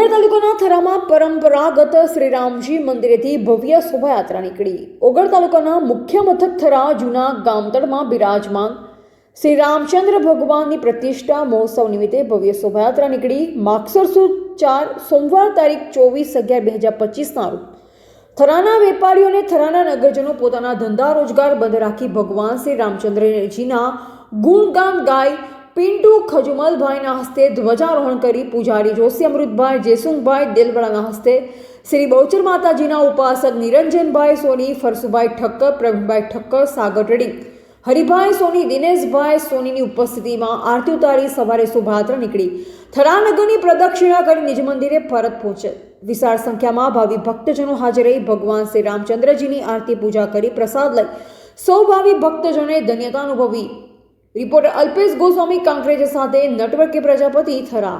ઓગળ તાલુકાના થરામાં પરંપરાગત શ્રીરામજી મંદિરેથી ભવ્ય શોભાયાત્રા નીકળી। ઓગળ તાલુકાના મુખ્ય મથક થરા જૂના ગામતળમાં બિરાજમાન શ્રી રામચંદ્ર ભગવાનની પ્રતિષ્ઠા મહોત્સવ નિમિત્તે ભવ્ય શોભાયાત્રા નીકળી। માગસર સુદ 4 સોમવાર તારીખ 24/11/2025ના રોજ થરાના વેપારીઓ અને થરાના નગરજનો પોતાના ધંધા રોજગાર બંધ રાખી ભગવાન શ્રી રામચંદ્રજીના ગુણગાન ગાય પિન્ટુ ખજુમલભાઈના હસ્તે ધ્વજારોહણ કરી પૂજારી જોશી અમૃતભાઈ જેસુંગભાઈ દેલવાડાના હસ્તે શ્રી બહુચર માતાજીના ઉપાસક નિરંજનભાઈ સોની, ફરસુભાઈ ઠક્કર, પ્રવીણભાઈ ઠક્કર, સાગર ટ્રેડિંગ, હરિભાઈ સોની, દિનેશભાઈ સોનીની ઉપસ્થિતિમાં આરતી ઉતારી સવારે શોભાયાત્રા નીકળી થરા નગરની પ્રદક્ષિણા કરી નિજ મંદિરે પરત પહોંચેલ। વિશાળ સંખ્યામાં ભાવિ ભક્તજનો હાજર રહી ભગવાન શ્રી રામચંદ્રજીની આરતી પૂજા કરી પ્રસાદ લઈ સૌ ભાવિ ભક્તજનોએ ધન્યતા અનુભવી। રિપોર્ટર અલ્પેશ ગોસ્વામી કાંકરેજ સાથે નટવર કે પ્રજાપતિ થરા।